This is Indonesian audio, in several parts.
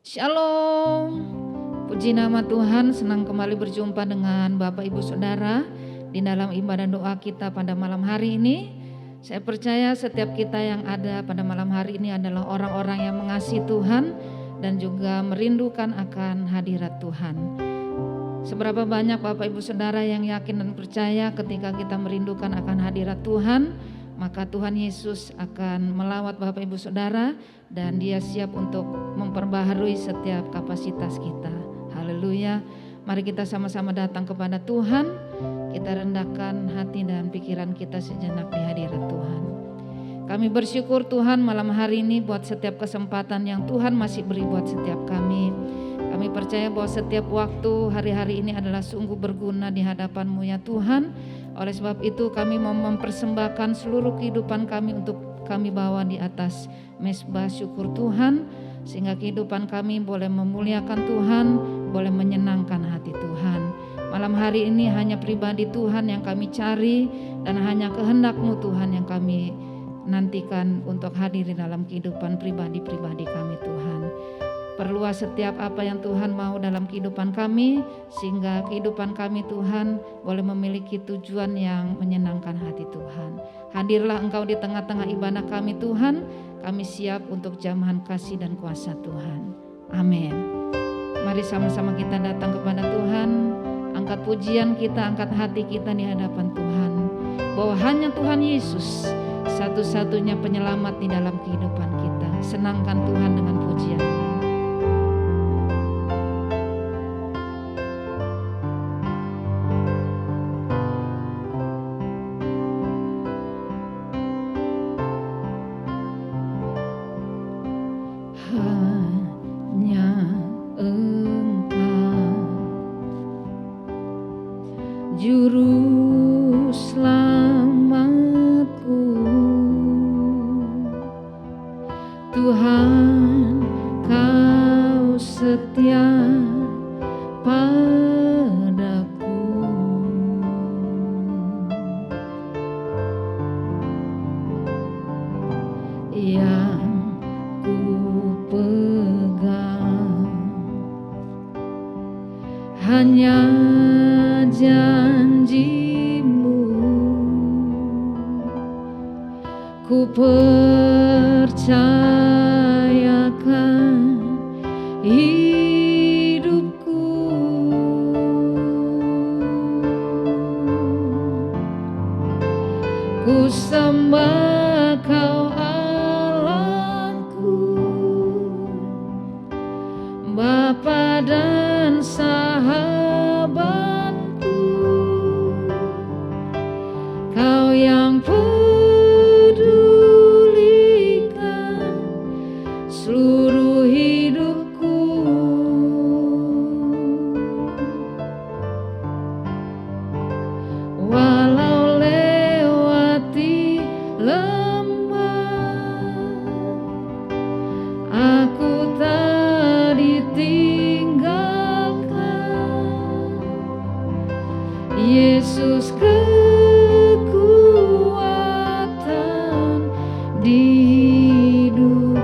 Shalom, puji nama Tuhan, senang kembali berjumpa dengan Bapak Ibu Saudara di dalam ibadah doa kita pada malam hari ini. Saya percaya setiap kita yang ada pada malam hari ini adalah orang-orang yang mengasihi Tuhan dan juga merindukan akan hadirat Tuhan. Seberapa banyak Bapak Ibu Saudara yang yakin dan percaya ketika kita merindukan akan hadirat Tuhan, maka Tuhan Yesus akan melawat Bapak Ibu Saudara dan Dia siap untuk memperbaharui setiap kapasitas kita. Haleluya. Mari kita sama-sama datang kepada Tuhan. Kita rendahkan hati dan pikiran kita sejenak di hadirat Tuhan. Kami bersyukur Tuhan malam hari ini buat setiap kesempatan yang Tuhan masih beri buat setiap kami. Kami percaya bahwa setiap waktu hari-hari ini adalah sungguh berguna di hadapan-Mu ya Tuhan. Oleh sebab itu kami mau mempersembahkan seluruh kehidupan kami untuk kami bawa di atas mezbah syukur Tuhan, sehingga kehidupan kami boleh memuliakan Tuhan, boleh menyenangkan hati Tuhan. Malam hari ini hanya pribadi Tuhan yang kami cari dan hanya kehendak-Mu Tuhan yang kami nantikan untuk hadir di dalam kehidupan pribadi-pribadi kami Tuhan. Perluas setiap apa yang Tuhan mau dalam kehidupan kami, sehingga kehidupan kami Tuhan boleh memiliki tujuan yang menyenangkan hati Tuhan. Hadirlah Engkau di tengah-tengah ibadah kami Tuhan, kami siap untuk jamahan kasih dan kuasa Tuhan. Amin. Mari sama-sama kita datang kepada Tuhan, angkat pujian kita, angkat hati kita di hadapan Tuhan, bahwa hanya Tuhan Yesus satu-satunya penyelamat di dalam kehidupan kita. Senangkan Tuhan dengan pujian. Juru selamatku, Tuhan Kau setia padaku. Yang ku pegang hanya janji-Mu, ku percayakan hidupku. Ku sembah Kau Allahku, Bapa dan sahabatku, Kau yang pedulikan seluruh hidupku. Walau lewati lembah, aku tak ditinggalkan. Yesus kekuatan di hidupku.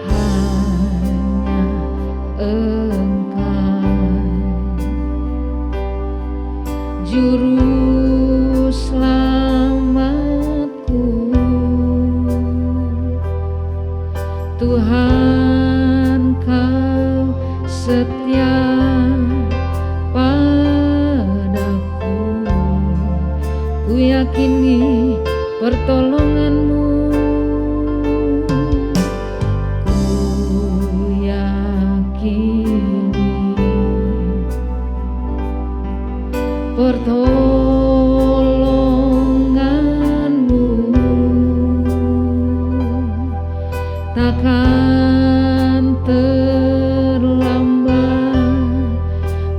Hanya Engkau juru selamatku, Tuhan Kau setia padaku. Ku yakini pertolongan-Mu, ku yakini pertolongan-Mu takkan terlambat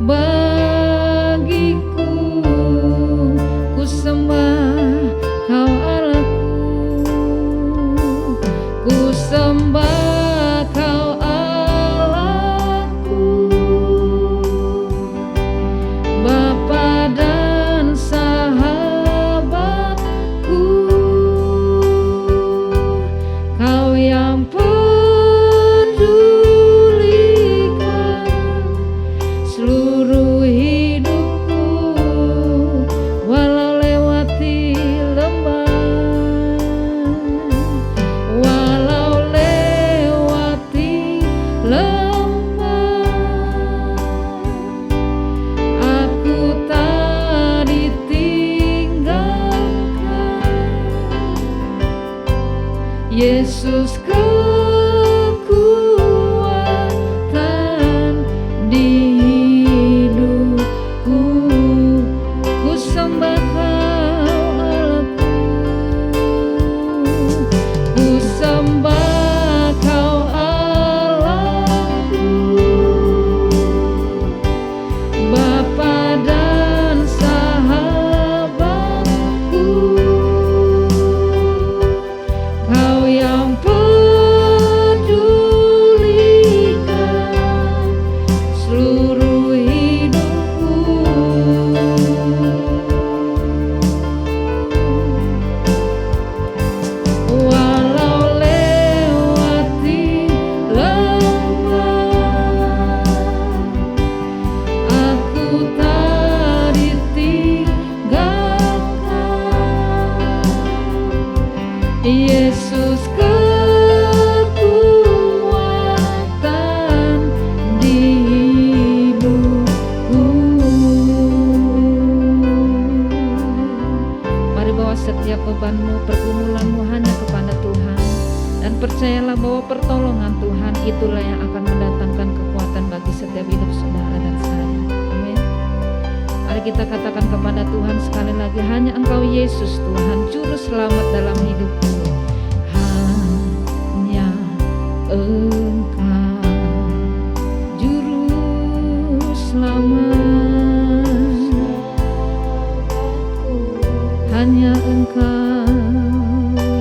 bagiku. Ku sembah Kau Allahku, Yesus kekuatan di hidupku, ku sembah Kau Allahku, ku sembah Kau Allahku, Bapa dan sahabatku, Kau yang pedulikan seluruh hidupku. Walau lewati lembah, aku tak ditinggalkan. Yesus kekuatan di hidupku. Mari bawa setiap bebanmu, pergumulanmu hanya kepada Tuhan, dan percayalah bahwa pertolongan Tuhan itulah yang akan mendatangkan kekuatan bagi setiap hidup saudara dan saya. Amin. Mari kita katakan kepada Tuhan sekali lagi, hanya Engkau Yesus Tuhan, juru selamat dalam hidupku. Hanya Engkau juru selamat, hanya Engkau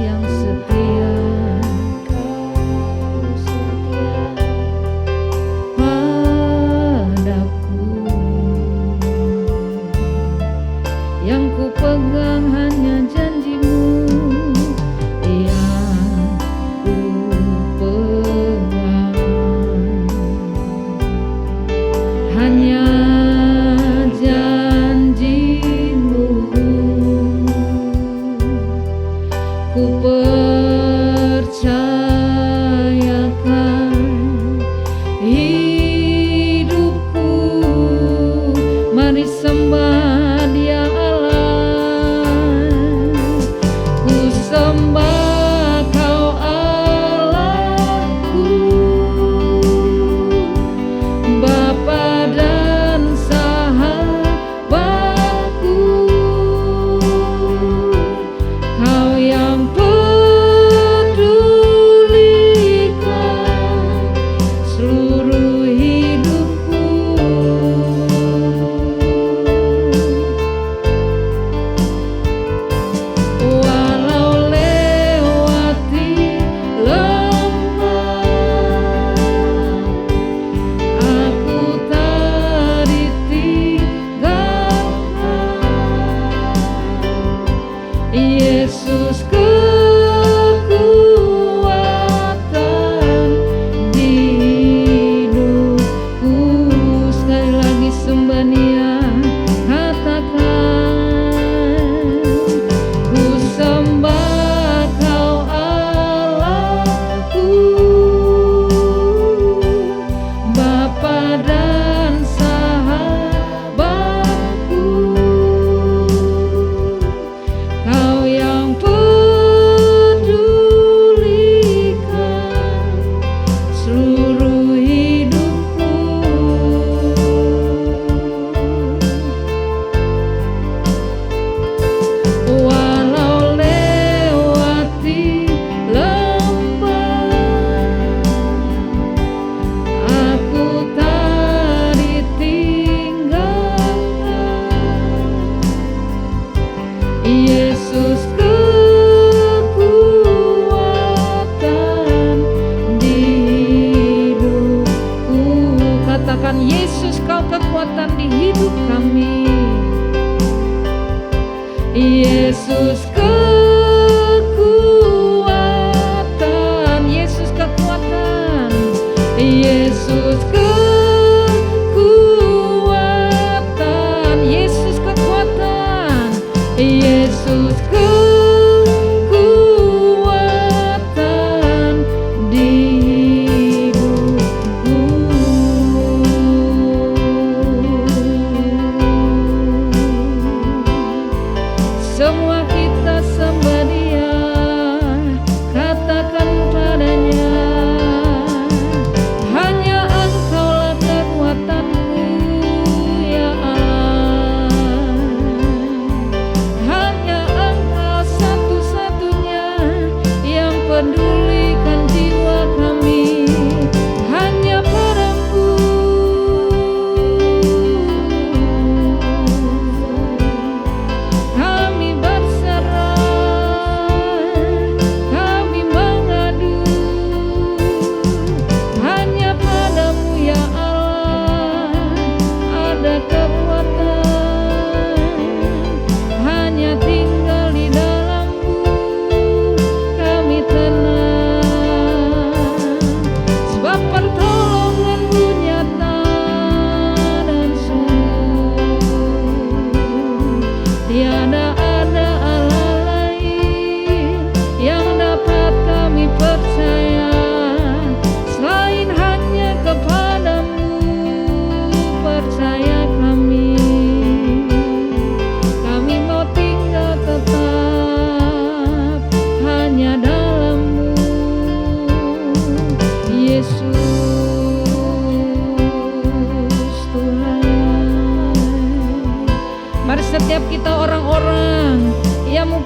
yang setia padaku. Yang ku pegang hanya janji-Mu, yang ku pegang hanya janji-Mu. Ku percayakan hidupku, mari sembah Dia Allah. Ku sembah Kau Allahku, Bapa dan sahabatku, Kau yang pedulikan seluruh hidupku. Walau lewati lembah, aku tak ditinggalkan. Yesus kekuatan di hidupku. Sekali lagi sembah Dia, katakan, ku sembah Kau Allahku, Bapa dan sahabatku, Kau yang pedulikan seluruh hidupku. Walau lewati lembah, aku tak ditinggalkan. Yesus kekuatan di hidupku. Katakan, Yesus Kau kekuatan di hidup kami. Yesus kekuatan, Yesus kekuatan, Yesus kekuatan, Yesus kekuatan, Yesus kekuatan di hidupku. Semua kita sembah Dia, katakan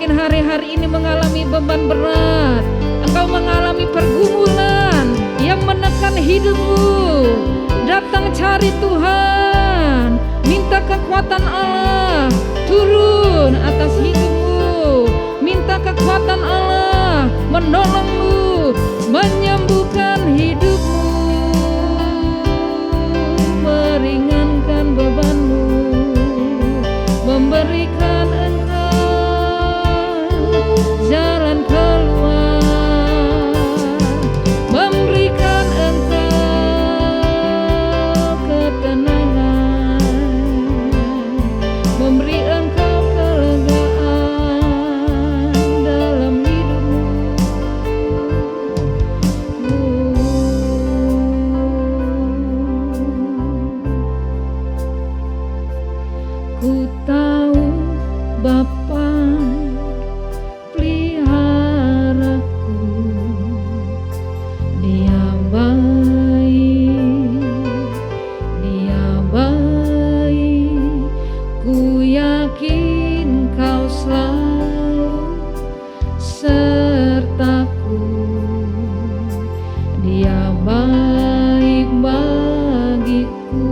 mungkin hari-hari ini mengalami beban berat, engkau mengalami pergumulan yang menekan hidupmu, datang cari Tuhan, minta kekuatan Allah turun atas hidupmu, minta kekuatan Allah menolongmu, menyembuhkan hidupmu, meringankan bebanmu, memberikan engkau jalan keluar, memberikan engkau ketenangan, memberi engkau kelegaan dalam hidupmu. Ku tahu Bapa peliharaku, Dia baik, Dia baik. Ku yakin Kau selalu sertaku, Dia baik bagiku.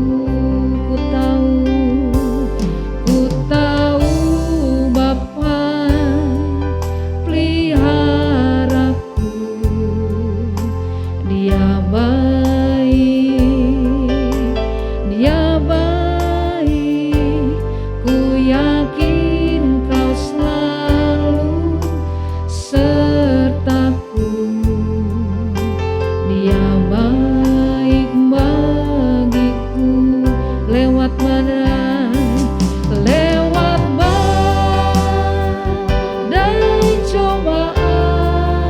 Ku tahu Bapa peliharaku, Dia baik, Dia baik. Ku yakin Kau selalu sertaku, Dia baik bagiku. Lewat badai, lewat badai cobaan,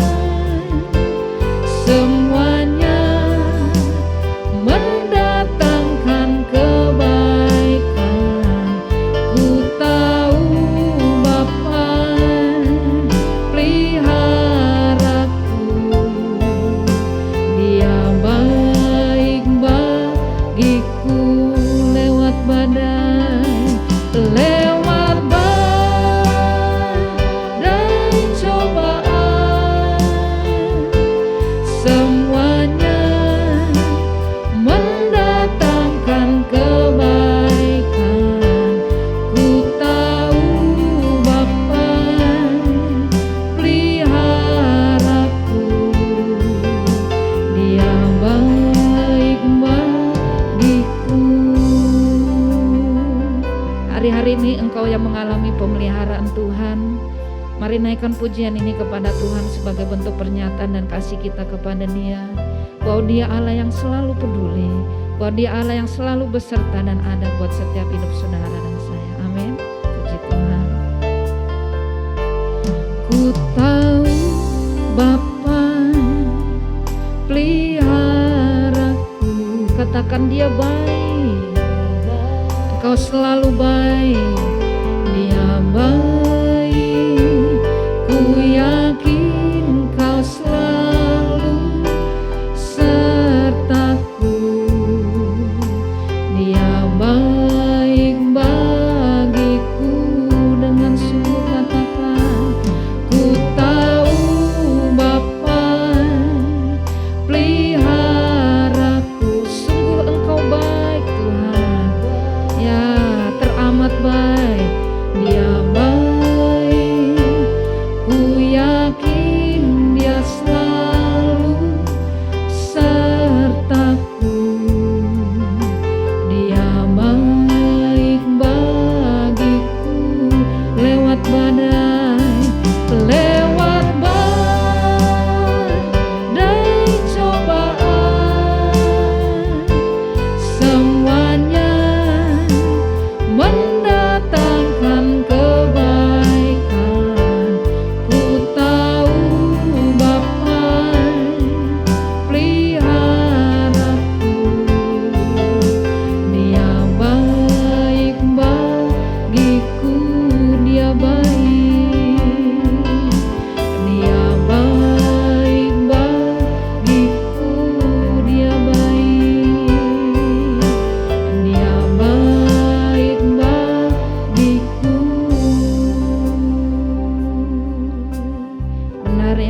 semuanya mendatangkan kebaikan. Ku tahu Bapa peliharaku, Dia baik bagiku. Lewat badai, lewat badai cobaan, semuanya mendatangkan kebaikan. Ku tahu Bapa peliharaku, Dia baik bagiku. Hari-hari ini engkau yang mengalami pemeliharaan Tuhan, mari naikkan pujian ini kepada Tuhan sebagai bentuk pernyataan dan kasih kita kepada Dia, bahwa Dia Allah yang selalu peduli, bahwa Dia Allah yang selalu beserta dan ada buat setiap hidup saudara dan saya. Amin. Puji Tuhan. Ku tahu Bapa peliharaku, katakan Dia baik, Kau selalu baik, Dia baik. Ku yakin Kau selalu sertaku, Dia baik bagiku. Dengan sungguh katakan, ku tahu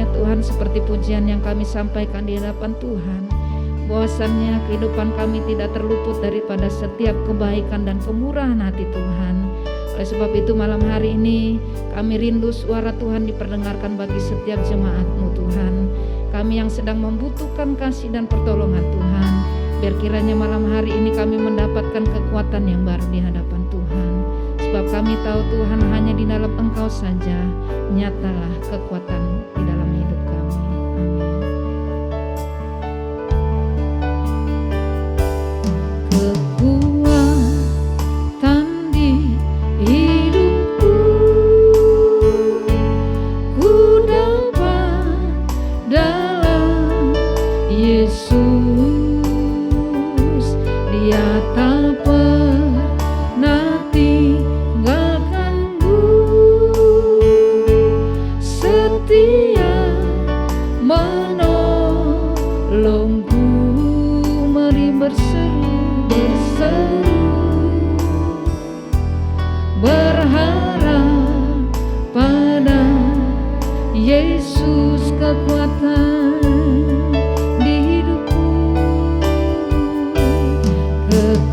ya Tuhan, seperti pujian yang kami sampaikan di hadapan Tuhan, bahwasannya kehidupan kami tidak terluput daripada setiap kebaikan dan kemurahan hati Tuhan. Oleh sebab itu malam hari ini kami rindu suara Tuhan diperdengarkan bagi setiap jemaat-Mu Tuhan. Kami yang sedang membutuhkan kasih dan pertolongan Tuhan, biar kiranya malam hari ini kami mendapatkan kekuatan yang baru di hadapan Tuhan. Sebab kami tahu Tuhan, hanya di dalam Engkau saja nyatalah kekuatan di dalam hidup kami. Amin. Kekuatan di hidupku, ku dapat dalam Yesus. Dia tak pernah tinggalkanku, setia menolongku. Mari berseru, berharap pada Yesus, kekuatan di hidupku,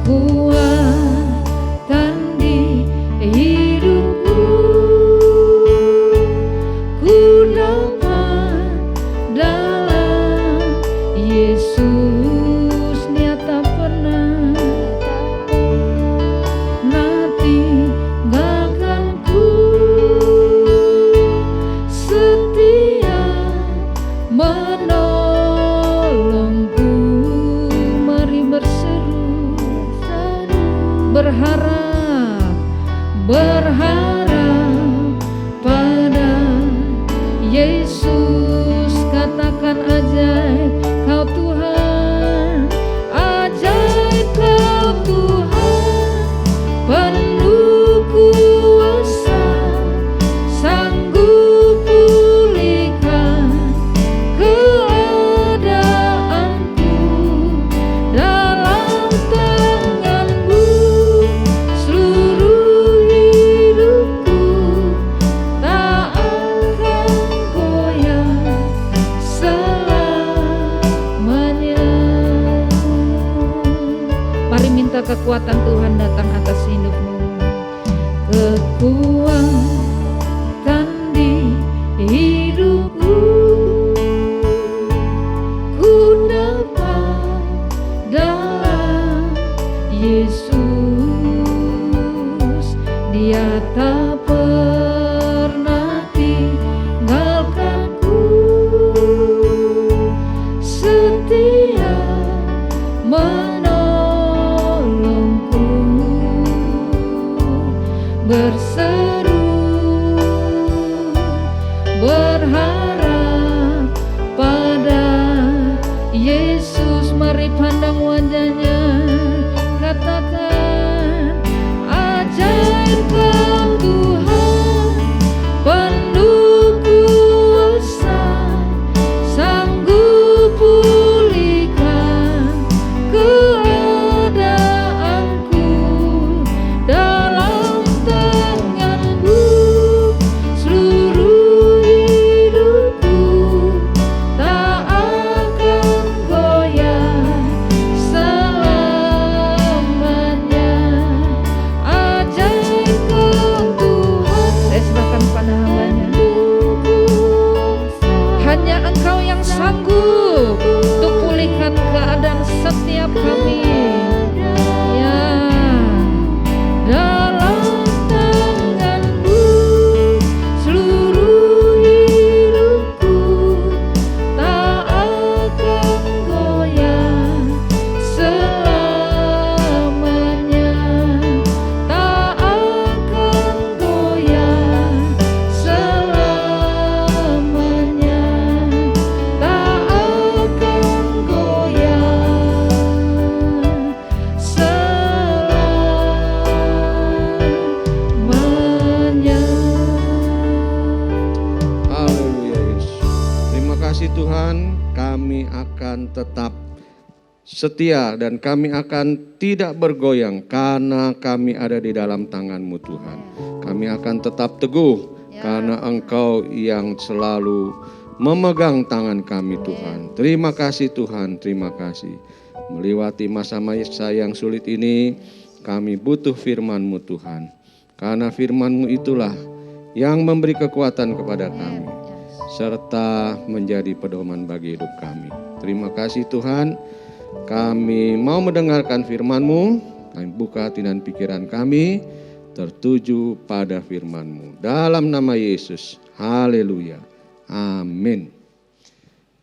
kekuatan di hidupku, ku dapat dalam Yesus. Dia tak pernah tinggalkanku, setia menolongku. Mari berseru, berharap pada Yesus. Katakan ajaib Kau Tuhan, ajaib Kau Tuhan, penuh kuasa, sanggup pulihkan keadaanku. Dalam tangan-Mu seluruh hidupku tak akan goyah selamanya. Mari minta kekuatan Tuhan datang atas hidupmu. Kekuatan di hidupku, ku dapat dalam Yesus. Dia tak pernah tinggalkanku, setia menolongku. Berseru, berharap pada Yesus. Mari pandang wajahnya, katakan ajaib Kau Tuhan, penuh kuasa, sanggup pulihkan keadaanku. Dalam tangan-Mu seluruh hidupku tak akan goyah selamanya. Ajaib Kau Tuhan, saya serahkan pada hamba-Nya. Hanya Engkau yang sanggup untuk pulihkan keadaan setiap kami. Ya, dalam tangan-Mu seluruh hidupku tak akan goyah selamanya. Tak akan goyah selamanya. Tak akan goyah selamanya. Haleluya Yesus. Terima kasih Tuhan, kami akan tetap setia dan kami akan tidak bergoyang karena kami ada di dalam tangan-Mu Tuhan. Kami akan tetap teguh karena Engkau yang selalu memegang tangan kami Tuhan. Terima kasih Tuhan, terima kasih. Melewati masa-masa yang sulit ini, kami butuh firman-Mu Tuhan. Karena firman-Mu itulah yang memberi kekuatan kepada kami, serta menjadi pedoman bagi hidup kami. Terima kasih Tuhan, kami mau mendengarkan firman-Mu, kami buka hati dan pikiran kami, tertuju pada firman-Mu. Dalam nama Yesus, haleluya, amin.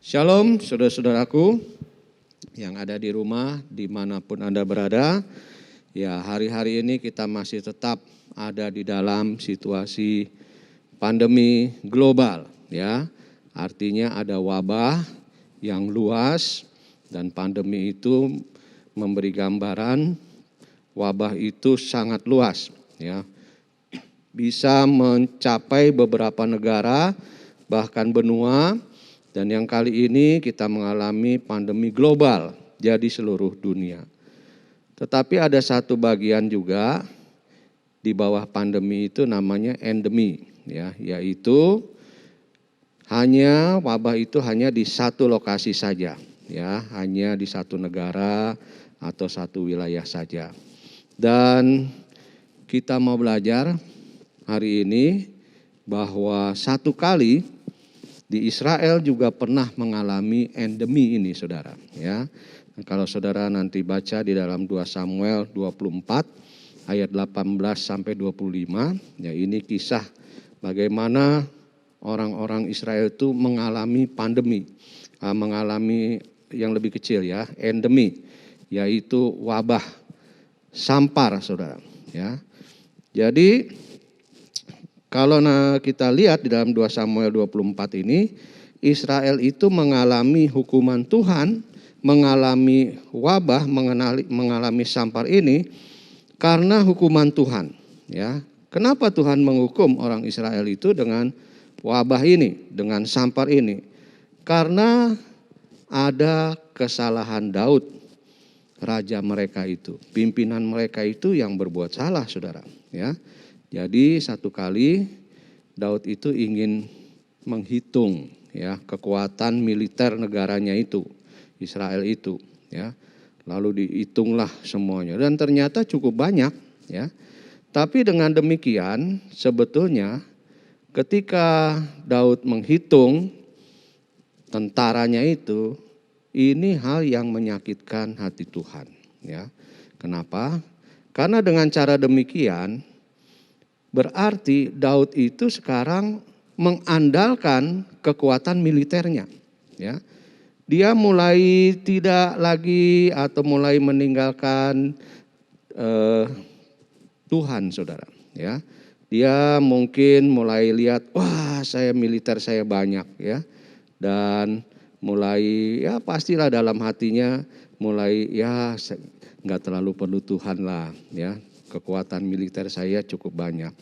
Shalom saudara-saudaraku yang ada di rumah, dimanapun Anda berada. Ya, hari-hari ini kita masih tetap ada di dalam situasi pandemi global, ya. Artinya ada wabah yang luas dan pandemi itu memberi gambaran wabah itu sangat luas, ya. Bisa mencapai beberapa negara, bahkan benua, dan yang kali ini kita mengalami pandemi global, jadi seluruh dunia. Tetapi ada satu bagian juga di bawah pandemi itu namanya endemi, ya, yaitu wabah itu hanya di satu lokasi saja, ya, hanya di satu negara atau satu wilayah saja. Dan kita mau belajar hari ini bahwa satu kali di Israel juga pernah mengalami endemi ini, saudara, ya. Kalau saudara nanti baca di dalam 2 Samuel 24 ayat 18 sampai 25, ya, ini kisah bagaimana orang-orang Israel itu mengalami pandemi, mengalami yang lebih kecil, ya, endemi, yaitu wabah sampar, saudara, ya. Jadi kalau kita lihat di dalam 2 Samuel 24 ini, Israel itu mengalami hukuman Tuhan, mengalami wabah, mengalami sampar ini karena hukuman Tuhan, ya. Kenapa Tuhan menghukum orang Israel itu dengan wabah ini, dengan sampar ini? Karena ada kesalahan Daud, raja mereka itu, pimpinan mereka itu yang berbuat salah, saudara, ya. Jadi satu kali Daud itu ingin menghitung, ya, kekuatan militer negaranya itu, Israel itu, ya. Lalu dihitunglah semuanya dan ternyata cukup banyak, ya. Tapi dengan demikian sebetulnya ketika Daud menghitung tentaranya itu, ini hal yang menyakitkan hati Tuhan, ya. Kenapa? Karena dengan cara demikian berarti Daud itu sekarang mengandalkan kekuatan militernya, ya. Dia mulai tidak lagi atau mulai meninggalkan Tuhan, saudara, ya. Dia mungkin mulai lihat, wah, militer saya banyak, ya. Dan mulai, ya, pastilah dalam hatinya mulai, ya, nggak terlalu perlu Tuhan lah, ya. Kekuatan militer saya cukup banyak.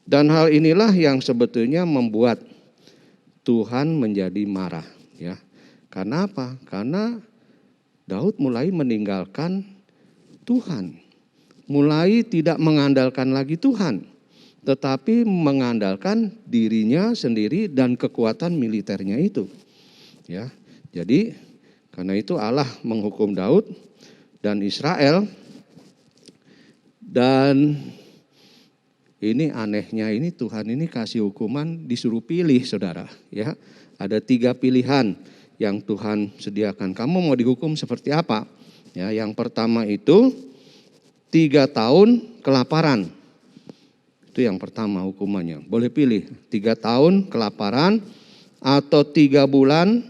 Dan hal inilah yang sebetulnya membuat Tuhan menjadi marah, ya. Karena apa? Karena Daud mulai meninggalkan Tuhan, mulai tidak mengandalkan lagi Tuhan, tetapi mengandalkan dirinya sendiri dan kekuatan militernya itu, ya. Jadi karena itu Allah menghukum Daud dan Israel. Dan ini anehnya, ini Tuhan ini kasih hukuman disuruh pilih, saudara, ya. Ada 3 pilihan yang Tuhan sediakan. Kamu mau dihukum seperti apa? Ya, yang pertama itu 3 tahun kelaparan. Itu yang pertama hukumannya. Boleh pilih 3 tahun kelaparan atau 3 bulan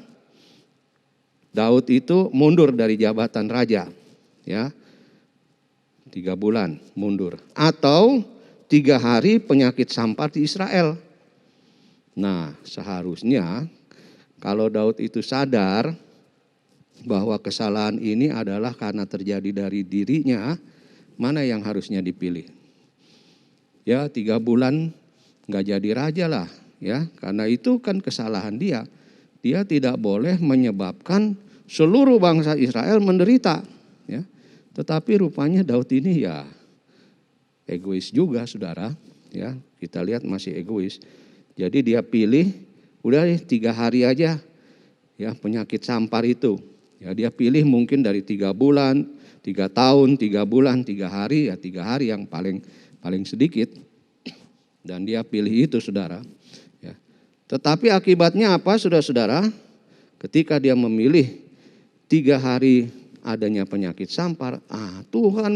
Daud itu mundur dari jabatan raja, ya. 3 bulan mundur atau 3 hari penyakit sampar di Israel. Nah, seharusnya kalau Daud itu sadar bahwa kesalahan ini adalah karena terjadi dari dirinya, mana yang harusnya dipilih? Ya, 3 bulan nggak jadi raja lah, ya, karena itu kan kesalahan dia. Dia tidak boleh menyebabkan seluruh bangsa Israel menderita, ya. Tetapi rupanya Daud ini, ya, egois juga, saudara, ya. Kita lihat masih egois. Jadi dia pilih Udah 3 hari aja ya penyakit sampar itu. Ya dia pilih mungkin dari 3 bulan, 3 tahun, 3 bulan, 3 hari, ya 3 hari yang paling sedikit. Dan dia pilih itu saudara. Ya. Tetapi akibatnya apa saudara-saudara? Ketika dia memilih 3 hari adanya penyakit sampar, Tuhan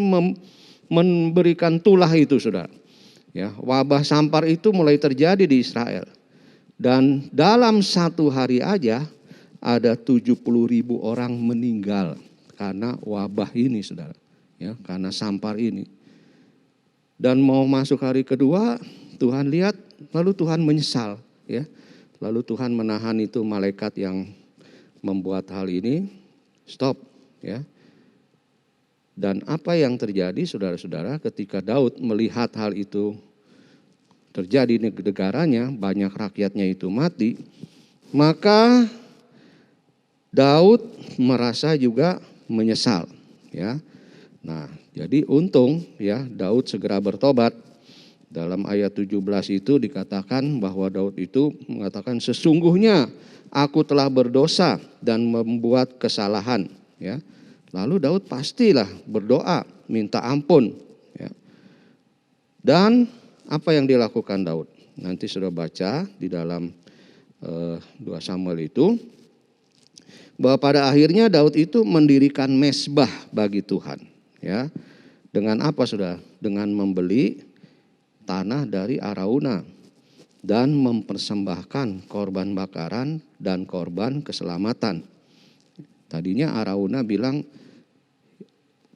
memberikan tulah itu saudara. Ya, wabah sampar itu mulai terjadi di Israel. Dan dalam 1 hari aja ada 70.000 orang meninggal karena wabah ini saudara. Ya, karena sampar ini. Dan mau masuk hari kedua, Tuhan lihat, lalu Tuhan menyesal. Ya, lalu Tuhan menahan itu malaikat yang membuat hal ini, stop. Ya. Dan apa yang terjadi saudara-saudara ketika Daud melihat hal itu terjadi di negaranya, banyak rakyatnya itu mati, maka Daud merasa juga menyesal, ya. Nah, jadi untung ya Daud segera bertobat. Dalam ayat 17 itu dikatakan bahwa Daud itu mengatakan sesungguhnya aku telah berdosa dan membuat kesalahan, ya. Lalu Daud pastilah berdoa minta ampun, ya. Dan apa yang dilakukan Daud? Nanti sudah baca di dalam 2 Samuel itu, bahwa pada akhirnya Daud itu mendirikan mezbah bagi Tuhan. Ya, dengan apa sudah? Dengan membeli tanah dari Arauna dan mempersembahkan korban bakaran dan korban keselamatan. Tadinya Arauna bilang,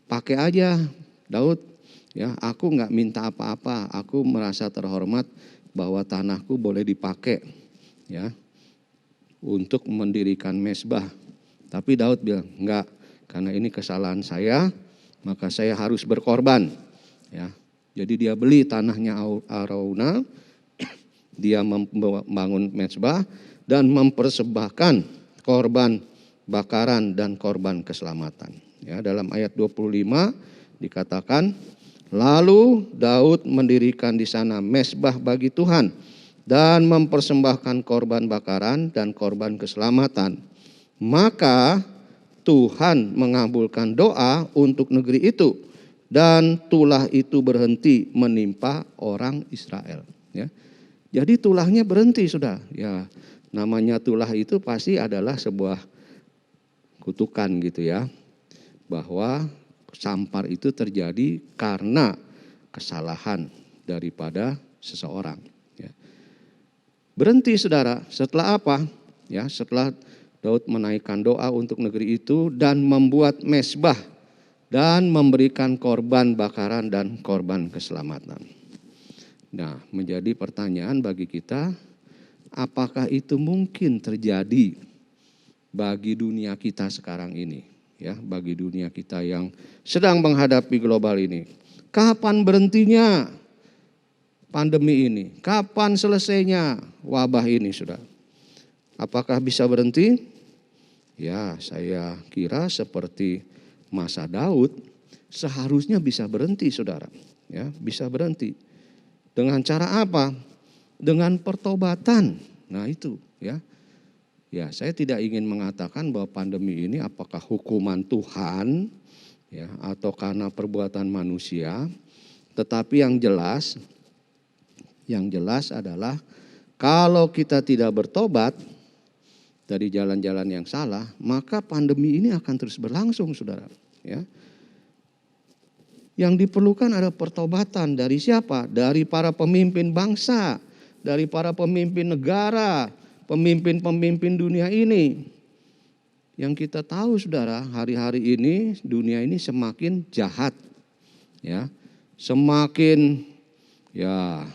pakai aja Daud. Ya, aku nggak minta apa-apa, aku merasa terhormat bahwa tanahku boleh dipakai, ya, untuk mendirikan mezbah. Tapi Daud bilang enggak, karena ini kesalahan saya, maka saya harus berkorban. Ya, jadi dia beli tanahnya Arauna, dia membangun mezbah dan mempersembahkan korban bakaran dan korban keselamatan. Ya, dalam ayat 25 dikatakan, lalu Daud mendirikan di sana mezbah bagi Tuhan dan mempersembahkan korban bakaran dan korban keselamatan. Maka Tuhan mengabulkan doa untuk negeri itu dan tulah itu berhenti menimpa orang Israel. Ya. Jadi tulahnya berhenti sudah. Ya, namanya tulah itu pasti adalah sebuah kutukan gitu ya, bahwa sampar itu terjadi karena kesalahan daripada seseorang. Ya. Berhenti saudara, setelah apa? Ya, setelah Daud menaikkan doa untuk negeri itu dan membuat mezbah dan memberikan korban bakaran dan korban keselamatan. Nah, menjadi pertanyaan bagi kita, apakah itu mungkin terjadi bagi dunia kita sekarang ini? Ya, bagi dunia kita yang sedang menghadapi global ini. Kapan berhentinya pandemi ini? Kapan selesainya wabah ini, Saudara? Apakah bisa berhenti? Ya, saya kira seperti masa Daud seharusnya bisa berhenti, Saudara. Ya, bisa berhenti. Dengan cara apa? Dengan pertobatan. Nah, itu, ya. Ya, saya tidak ingin mengatakan bahwa pandemi ini apakah hukuman Tuhan, ya, atau karena perbuatan manusia, tetapi yang jelas adalah kalau kita tidak bertobat dari jalan-jalan yang salah, maka pandemi ini akan terus berlangsung, saudara. Ya. Yang diperlukan ada pertobatan dari siapa? Dari para pemimpin bangsa, dari para pemimpin negara, pemimpin-pemimpin dunia ini. Yang kita tahu saudara, hari-hari ini dunia ini semakin jahat. Ya, semakin ya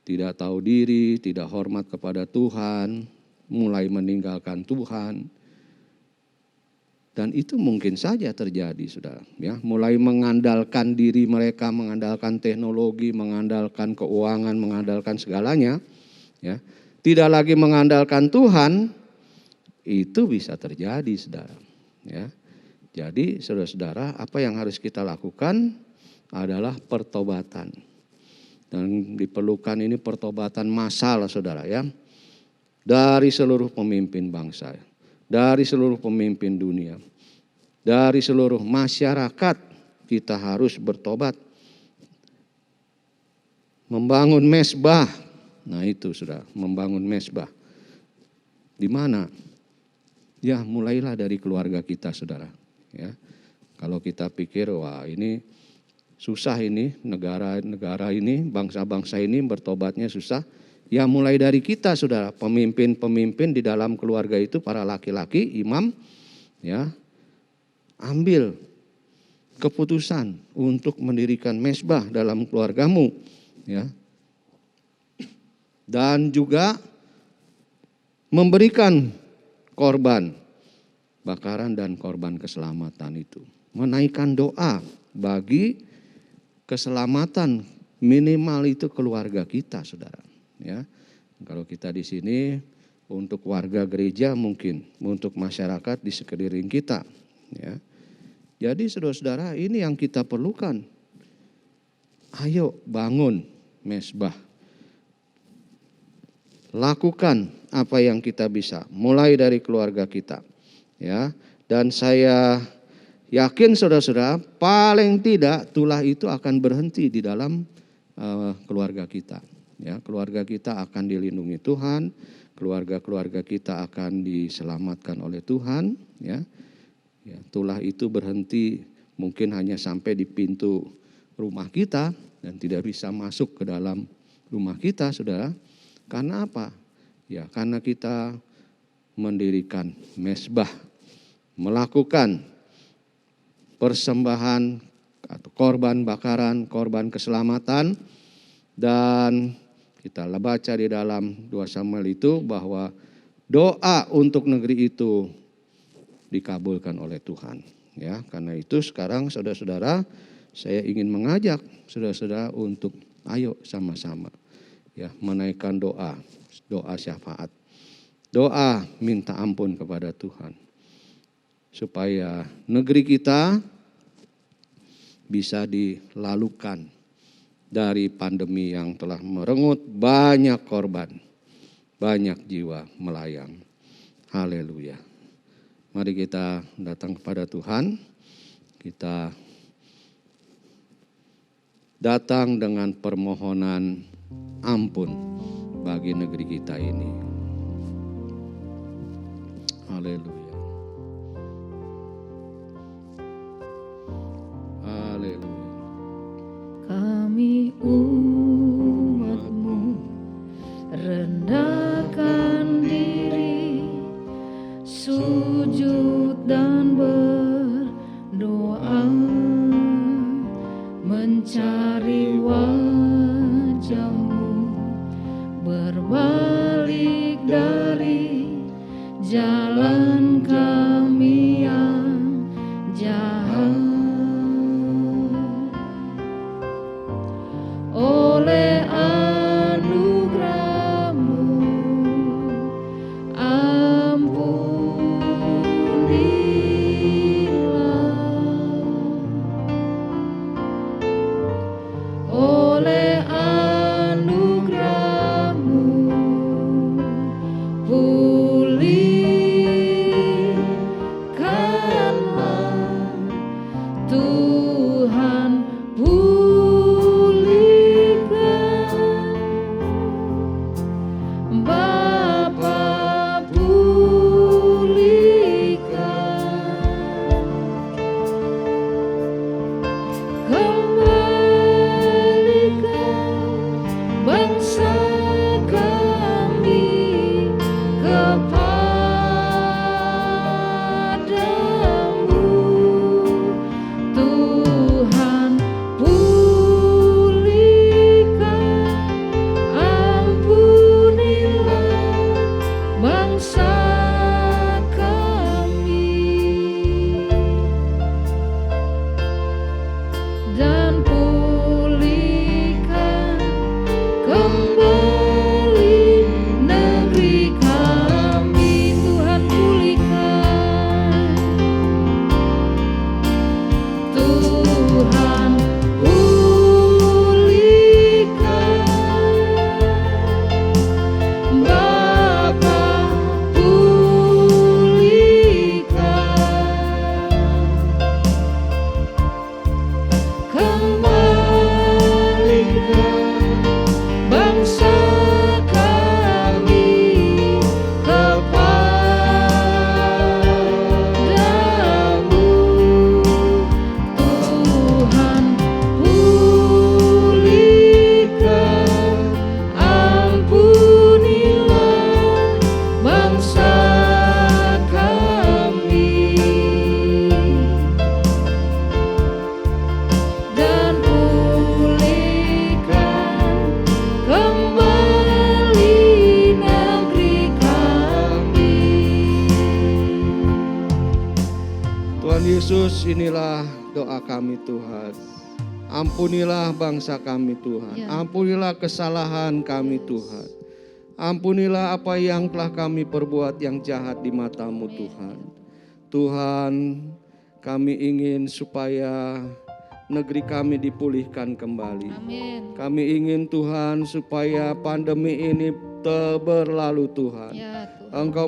tidak tahu diri, tidak hormat kepada Tuhan, mulai meninggalkan Tuhan. Dan itu mungkin saja terjadi saudara. Ya, mulai mengandalkan diri mereka, mengandalkan teknologi, mengandalkan keuangan, mengandalkan segalanya. Ya. Tidak lagi mengandalkan Tuhan, itu bisa terjadi, saudara. Ya. Jadi, saudara-saudara, apa yang harus kita lakukan adalah pertobatan. Dan diperlukan ini pertobatan massal, saudara. Ya. dari seluruh pemimpin bangsa, dari seluruh pemimpin dunia, dari seluruh masyarakat. Kita harus bertobat, membangun mezbah. Nah itu sudah membangun mezbah. Di mana? Ya mulailah dari keluarga kita, saudara. Ya, kalau kita pikir wah ini susah ini negara ini, bangsa-bangsa ini bertobatnya susah. Ya mulai dari kita, saudara. Pemimpin-pemimpin di dalam keluarga itu, para laki-laki, imam, ya ambil keputusan untuk mendirikan mezbah dalam keluargamu, ya. Dan juga memberikan korban bakaran dan korban keselamatan itu. Menaikkan doa bagi keselamatan minimal itu keluarga kita, saudara. Ya, kalau kita di sini untuk warga gereja mungkin, untuk masyarakat di sekeliling kita. Ya, jadi saudara-saudara ini yang kita perlukan. Ayo bangun mezbah. Lakukan apa yang kita bisa, mulai dari keluarga kita. Ya, dan saya yakin saudara-saudara paling tidak tulah itu akan berhenti di dalam keluarga kita. Ya, keluarga kita akan dilindungi Tuhan, keluarga-keluarga kita akan diselamatkan oleh Tuhan. Ya, tulah itu berhenti mungkin hanya sampai di pintu rumah kita dan tidak bisa masuk ke dalam rumah kita, saudara. Karena apa? Ya, karena kita mendirikan mezbah, melakukan persembahan atau korban bakaran, korban keselamatan, dan kita baca di dalam 2 Samuel itu bahwa doa untuk negeri itu dikabulkan oleh Tuhan. Ya, karena itu sekarang saudara-saudara, saya ingin mengajak saudara-saudara untuk ayo sama-sama ya menaikkan doa syafaat. Doa minta ampun kepada Tuhan supaya negeri kita bisa dilalukan dari pandemi yang telah merenggut banyak korban, banyak jiwa melayang. Haleluya. Mari kita datang kepada Tuhan. Kita datang dengan permohonan ampun bagi negeri kita ini. Haleluya. Haleluya. Kami umat-Mu rendahkan diri, sujud dan berdoa, mencari wajah-Mu, berbalik dari jalan kami yang jahat. Oleh anugerah-Mu ampunilah. Oleh anugerah-Mu pulihkanlah, Tuhan pulihkan, Bapa pulihkan, kembalikan bangsa kami ke Yesus, inilah doa kami Tuhan. Ampunilah bangsa kami Tuhan. Ya. Ampunilah kesalahan kami Tuhan. Ampunilah apa yang telah kami perbuat yang jahat di mata-Mu Tuhan. Tuhan, kami ingin supaya negeri kami dipulihkan kembali. Amin. Kami ingin Tuhan supaya pandemi ini berlalu Tuhan. Ya Tuhan. Engkau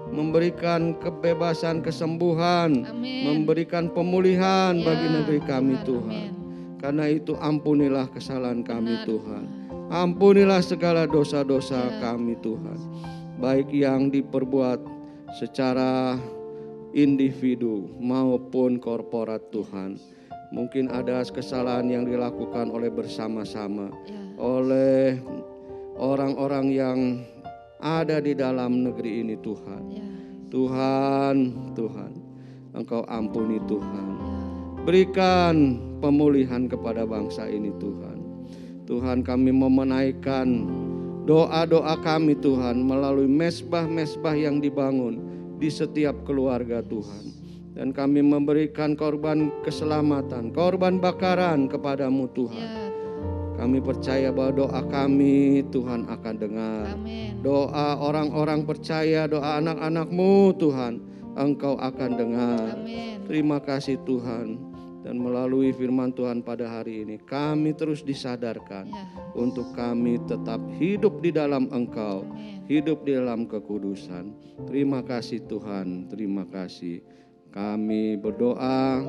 memberikan kebebasan, kesembuhan, Amin. memberikan pemulihan Ya, bagi negeri kami Tuhan. Tuhan. Amin. Karena itu ampunilah kesalahan kami Benar, Tuhan. Ampunilah segala dosa-dosa Ya. kami Tuhan. Baik yang diperbuat secara individu maupun korporat Tuhan. Mungkin ada kesalahan yang dilakukan oleh bersama-sama Ya. oleh orang-orang yang ada di dalam negeri ini Tuhan. Ya. Tuhan, Engkau ampuni Tuhan. Ya. Berikan pemulihan kepada bangsa ini Tuhan. Tuhan, kami mau menaikkan doa-doa kami Tuhan melalui mezbah-mezbah yang dibangun di setiap keluarga Tuhan. Dan kami memberikan korban keselamatan, korban bakaran kepadamu Tuhan. Ya. Kami percaya bahwa doa kami Tuhan akan dengar. Amin. Doa orang-orang percaya, doa anak-anak-Mu Tuhan, Engkau akan dengar. Amin. Terima kasih Tuhan. Dan melalui firman Tuhan pada hari ini, kami terus disadarkan Ya. untuk kami tetap hidup di dalam Engkau, Amin. hidup di dalam kekudusan. Terima kasih Tuhan, terima kasih. Kami berdoa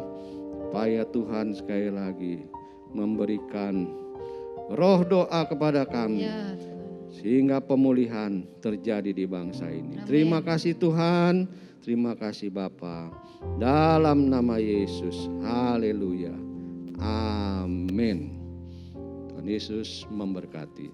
supaya Tuhan sekali lagi memberikan roh doa kepada kami, Ya Tuhan. sehingga pemulihan terjadi di bangsa ini. Amin. Terima kasih Tuhan, terima kasih Bapa. Dalam nama Yesus, haleluya, amin. Tuhan Yesus memberkati.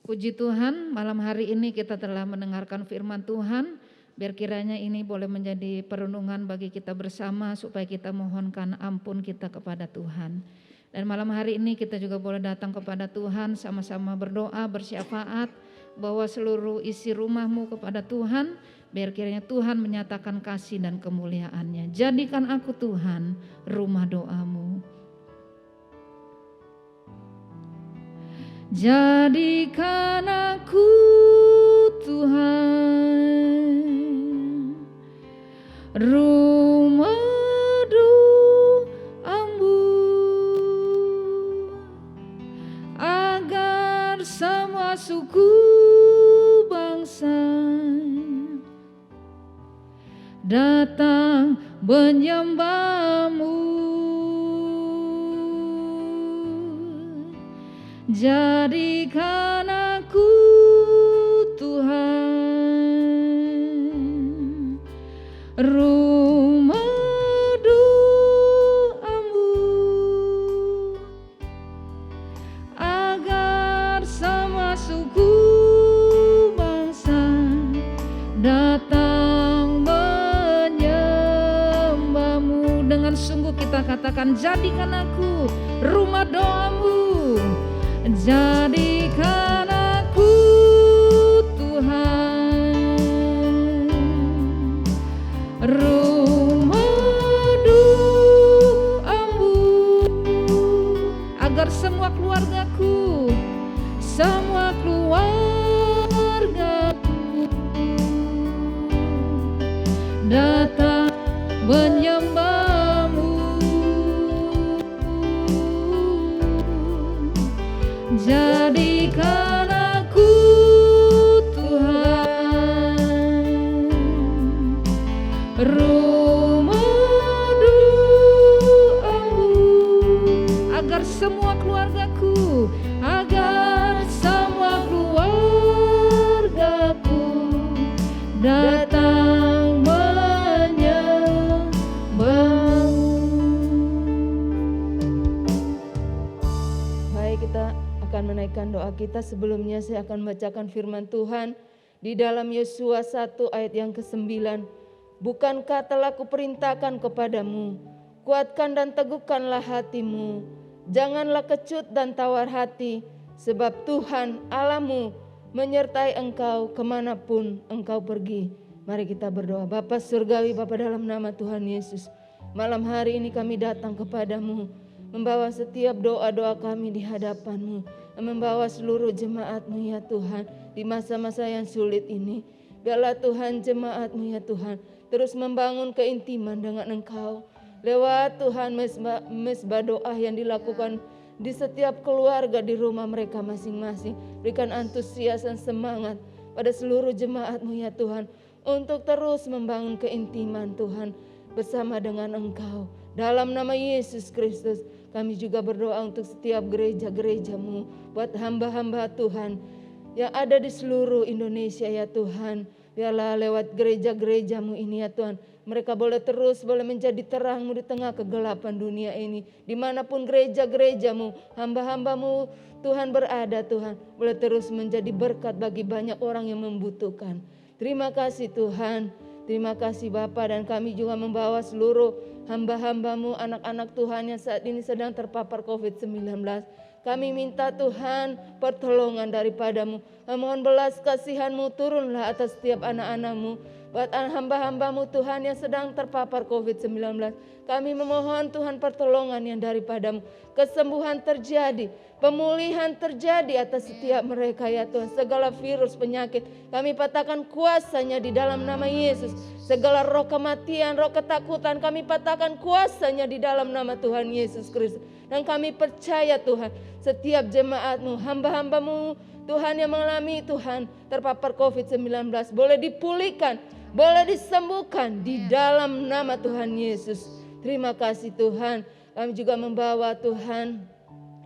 Puji Tuhan, malam hari ini kita telah mendengarkan firman Tuhan. Biar kiranya ini boleh menjadi perenungan bagi kita bersama supaya kita mohonkan ampun kita kepada Tuhan. Dan malam hari ini kita juga boleh datang kepada Tuhan sama-sama berdoa, bersyafaat bahwa seluruh isi rumahmu kepada Tuhan. Biar kiranya Tuhan menyatakan kasih dan kemuliaannya. Jadikan aku Tuhan rumah doamu. Jadikan aku Tuhan rumah doamu, agar semua suku bangsa datang menyembahmu. Jadikan aku Tuhan rumah doamu, agar semua suku bangsa datang menyembahmu. Dengan sungguh kita katakan, jadikan aku rumah doamu. Jadikan aku Tuhan rumah doamu, agar semua keluargaku datang menyembahmu. Jadikan aku Tuhan rumah doamu, agar semua keluargaku datang menyembahmu. Baik, kita akan menaikkan doa kita. Sebelumnya saya akan bacakan firman Tuhan di dalam Yosua 1 ayat yang ke-9. Bukankah telah kuperintahkan kepadamu, kuatkan dan teguhkanlah hatimu, janganlah kecut dan tawar hati, sebab Tuhan Allahmu menyertai engkau kemanapun engkau pergi. Mari kita berdoa. Bapa surgawi, Bapa dalam nama Tuhan Yesus, malam hari ini kami datang kepadamu, membawa setiap doa-doa kami di hadapanmu, membawa seluruh jemaatmu ya Tuhan, di masa-masa yang sulit ini. Biarlah Tuhan jemaatmu ya Tuhan, terus membangun keintiman dengan Engkau, lewat Tuhan mesbah doa yang dilakukan di setiap keluarga, di rumah mereka masing-masing. Berikan antusias dan semangat pada seluruh jemaatmu ya Tuhan, untuk terus membangun keintiman Tuhan bersama dengan Engkau. Dalam nama Yesus Kristus, kami juga berdoa untuk setiap gereja-gerejamu, buat hamba-hamba Tuhan yang ada di seluruh Indonesia ya Tuhan. Biarlah lewat gereja-gerejamu ini ya Tuhan, mereka boleh menjadi terangmu di tengah kegelapan dunia ini. Dimanapun gereja-gerejamu, hamba-hambamu Tuhan berada Tuhan, boleh terus menjadi berkat bagi banyak orang yang membutuhkan. Terima kasih Tuhan, terima kasih Bapa, dan kami juga membawa seluruh hamba-hambamu, anak-anak Tuhan yang saat ini sedang terpapar COVID-19. Kami minta Tuhan pertolongan daripadamu. Mohon belas kasihan-Mu turunlah atas setiap anak-anak-Mu. Buat hamba-hamba-Mu Tuhan yang sedang terpapar COVID-19. Kami memohon Tuhan pertolongan yang daripadamu. Kesembuhan terjadi, pemulihan terjadi atas setiap mereka ya Tuhan. Segala virus penyakit kami patahkan kuasanya di dalam nama Yesus. Segala roh kematian, roh ketakutan kami patahkan kuasanya di dalam nama Tuhan Yesus Kristus. Dan kami percaya Tuhan, setiap jemaat-Mu, hamba-hamba-Mu Tuhan yang mengalami Tuhan terpapar COVID-19 boleh dipulihkan, boleh disembuhkan di dalam nama Tuhan Yesus. Terima kasih Tuhan. Kami juga membawa Tuhan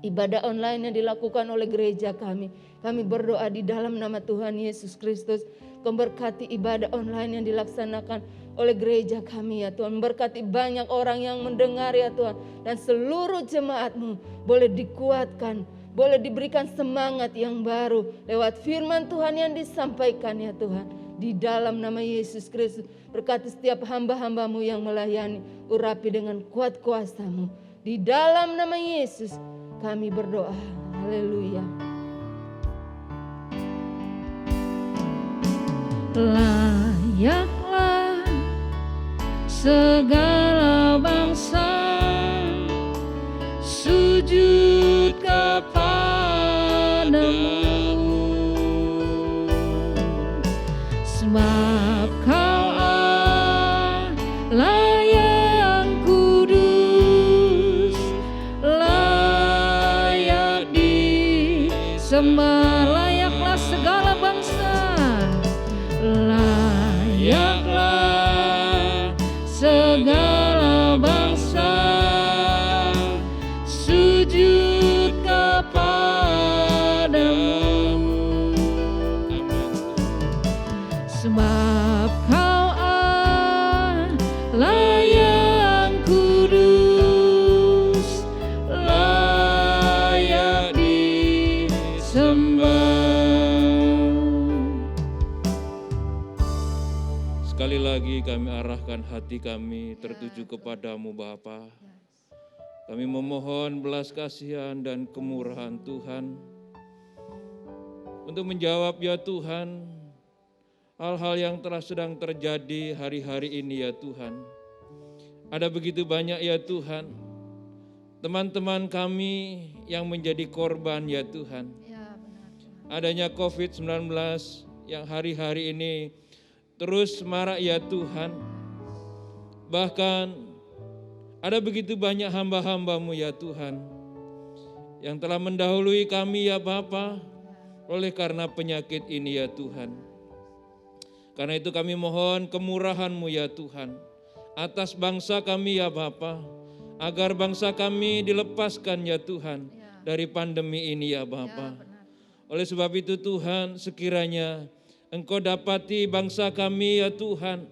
ibadah online yang dilakukan oleh gereja kami. Kami berdoa di dalam nama Tuhan Yesus Kristus. Kau berkati ibadah online yang dilaksanakan oleh gereja kami ya Tuhan. Berkati banyak orang yang mendengar ya Tuhan. Dan seluruh jemaat-Mu boleh dikuatkan, boleh diberikan semangat yang baru lewat firman Tuhan yang disampaikan ya Tuhan. Di dalam nama Yesus Kristus, berkati setiap hamba-hamba-Mu yang melayani, urapi dengan kuat kuasa-Mu. Di dalam nama Yesus kami berdoa. Haleluya. Layaklah segala bangsa sujud kepadamu, sebab Kau Allah yang kudus, layak disembah. Layaklah segala bangsa, layaklah segala bangsa sujud kepadamu, sebab Kau Allah yang kudus, layak disembah. Sekali lagi kami arahkan hati kami tertuju kepadamu Bapa. Kami memohon belas kasihan dan kemurahan Tuhan untuk menjawab ya Tuhan hal-hal yang telah sedang terjadi hari-hari ini ya Tuhan. Ada begitu banyak ya Tuhan teman-teman kami yang menjadi korban ya Tuhan. Adanya COVID-19 yang hari-hari ini terus marak ya Tuhan. Bahkan ada begitu banyak hamba-hamba-Mu ya Tuhan yang telah mendahului kami ya Bapa oleh karena penyakit ini ya Tuhan. Karena itu kami mohon kemurahan-Mu ya Tuhan atas bangsa kami ya Bapa, agar bangsa kami dilepaskan ya Tuhan dari pandemi ini ya Bapa. Oleh sebab itu Tuhan, sekiranya Engkau dapati bangsa kami ya Tuhan,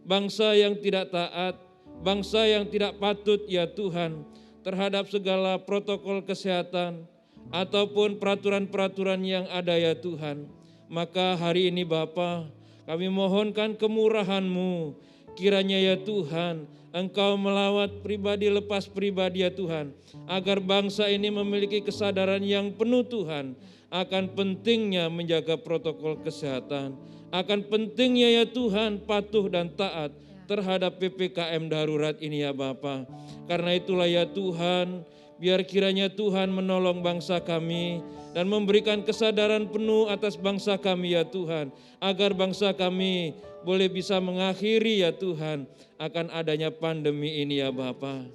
bangsa yang tidak taat, bangsa yang tidak patut ya Tuhan terhadap segala protokol kesehatan ataupun peraturan-peraturan yang ada ya Tuhan. Maka hari ini Bapa, kami mohonkan kemurahan-Mu, kiranya ya Tuhan Engkau melawat pribadi lepas pribadi ya Tuhan, agar bangsa ini memiliki kesadaran yang penuh Tuhan, akan pentingnya menjaga protokol kesehatan, akan pentingnya ya Tuhan patuh dan taat terhadap PPKM darurat ini ya Bapa. Karena itulah ya Tuhan, biar kiranya Tuhan menolong bangsa kami dan memberikan kesadaran penuh atas bangsa kami ya Tuhan, agar bangsa kami boleh bisa mengakhiri ya Tuhan akan adanya pandemi ini ya Bapa.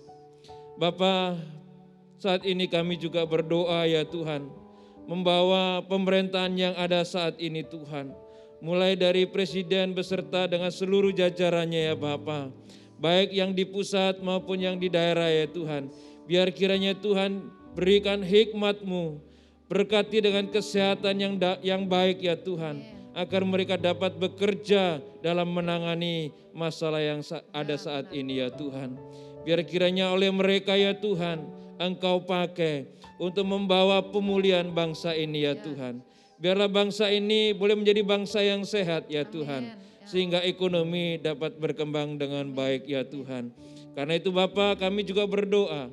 Bapa, saat ini kami juga berdoa ya Tuhan, membawa pemerintahan yang ada saat ini Tuhan, mulai dari presiden beserta dengan seluruh jajarannya ya Bapa, baik yang di pusat maupun yang di daerah ya Tuhan. Biar kiranya Tuhan berikan hikmat-Mu, berkati dengan kesehatan yang baik ya Tuhan, agar mereka dapat bekerja dalam menangani masalah yang ada saat ini ya Tuhan. Biar kiranya oleh mereka ya Tuhan, Engkau pakai untuk membawa pemulihan bangsa ini ya Tuhan. Biarlah bangsa ini boleh menjadi bangsa yang sehat ya Tuhan, sehingga ekonomi dapat berkembang dengan baik ya Tuhan. Karena itu Bapa, kami juga berdoa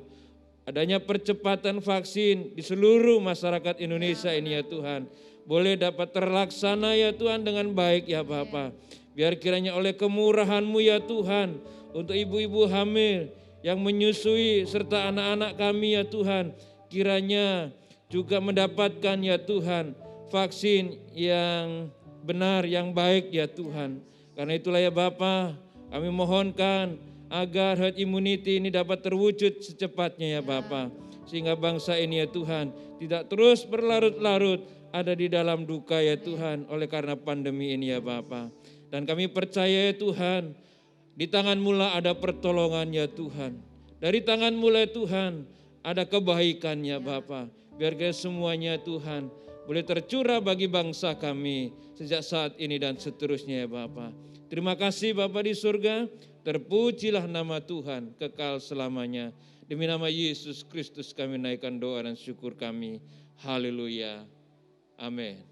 adanya percepatan vaksin di seluruh masyarakat Indonesia ini ya Tuhan, boleh dapat terlaksana ya Tuhan dengan baik ya Bapa. Biar kiranya oleh kemurahan-Mu ya Tuhan, untuk ibu-ibu hamil yang menyusui serta anak-anak kami ya Tuhan, kiranya juga mendapatkan ya Tuhan vaksin yang benar, yang baik ya Tuhan. Karena itulah ya Bapa, kami mohonkan agar herd immunity ini dapat terwujud secepatnya ya Bapa, sehingga bangsa ini ya Tuhan tidak terus berlarut-larut ada di dalam duka ya Tuhan oleh karena pandemi ini ya Bapa. Dan kami percaya ya Tuhan, di tangan-Mu lah ada pertolongan ya Tuhan. Dari tangan-Mu lah Tuhan ada kebaikan ya Bapa. Biar semuanya Tuhan boleh tercurah bagi bangsa kami sejak saat ini dan seterusnya ya Bapa. Terima kasih Bapa di surga, terpujilah nama Tuhan kekal selamanya. Demi nama Yesus Kristus kami naikkan doa dan syukur kami. Haleluya. Amin.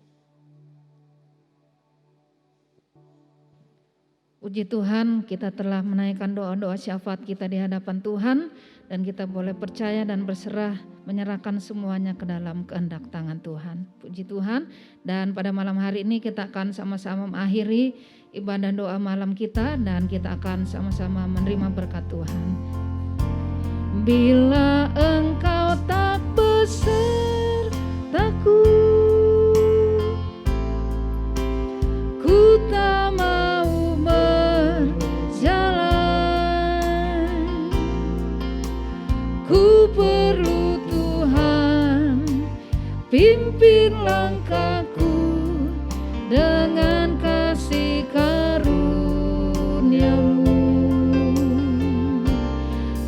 Puji Tuhan, kita telah menaikkan doa-doa syafaat kita di hadapan Tuhan, dan kita boleh percaya dan berserah menyerahkan semuanya ke dalam kehendak tangan Tuhan. Puji Tuhan, dan pada malam hari ini kita akan sama-sama mengakhiri ibadah doa malam kita, dan kita akan sama-sama menerima berkat Tuhan. Bila Engkau tak besertaku, ku tak mau berjalan. Ku perlu Tuhan, pimpin langkahku dengan kasih karunia-Mu.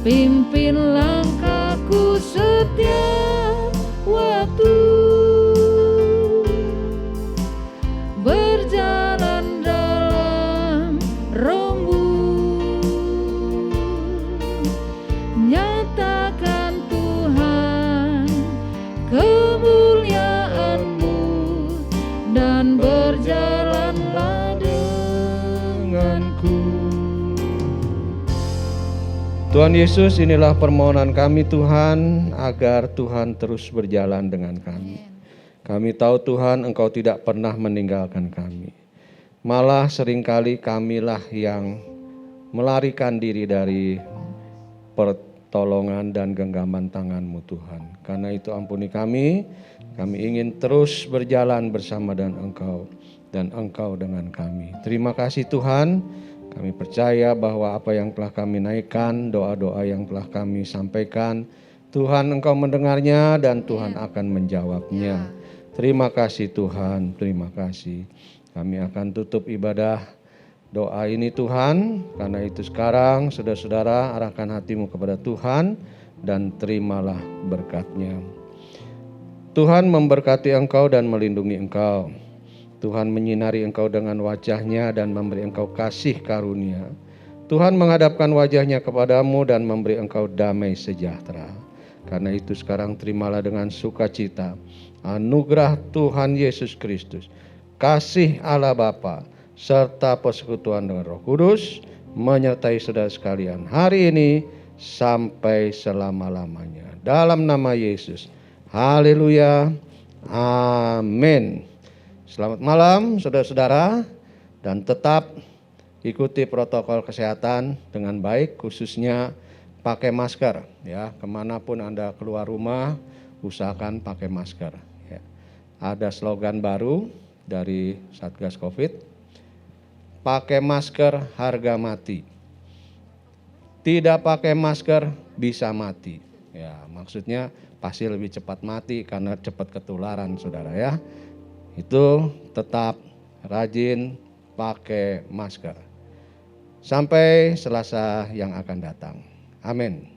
Pimpin langkahku setiap waktu, berjalan dalam Roh-Mu. Nyatakan Tuhan kemuliaan-Mu, dan berjalanlah denganku. Tuhan Yesus, inilah permohonan kami Tuhan, agar Tuhan terus berjalan dengan kami. Kami tahu Tuhan, Engkau tidak pernah meninggalkan kami. Malah seringkali kamilah yang melarikan diri dari pertolongan dan genggaman tangan-Mu Tuhan. Karena itu ampuni kami ingin terus berjalan bersama dengan Engkau, dan Engkau dengan kami. Terima kasih Tuhan. Kami percaya bahwa apa yang telah kami naikkan, doa-doa yang telah kami sampaikan, Tuhan Engkau mendengarnya dan Tuhan akan menjawabnya. Terima kasih Tuhan, terima kasih. Kami akan tutup ibadah doa ini Tuhan. Karena itu sekarang saudara-saudara arahkan hatimu kepada Tuhan dan terimalah berkat-Nya. Tuhan memberkati engkau dan melindungi engkau. Tuhan menyinari engkau dengan wajah-Nya dan memberi engkau kasih karunia. Tuhan menghadapkan wajah-Nya kepadamu dan memberi engkau damai sejahtera. Karena itu sekarang terimalah dengan sukacita anugerah Tuhan Yesus Kristus, kasih Allah Bapa, serta persekutuan dengan Roh Kudus menyertai saudara sekalian hari ini sampai selama-lamanya. Dalam nama Yesus. Haleluya. Amin. Selamat malam saudara-saudara, dan tetap ikuti protokol kesehatan dengan baik, khususnya pakai masker ya. Kemanapun Anda keluar rumah, usahakan pakai masker ya. Ada slogan baru dari Satgas Covid, pakai masker harga mati, tidak pakai masker bisa mati ya. Maksudnya pasti lebih cepat mati karena cepat ketularan saudara ya. Itu tetap rajin pakai masker sampai Selasa yang akan datang. Amin.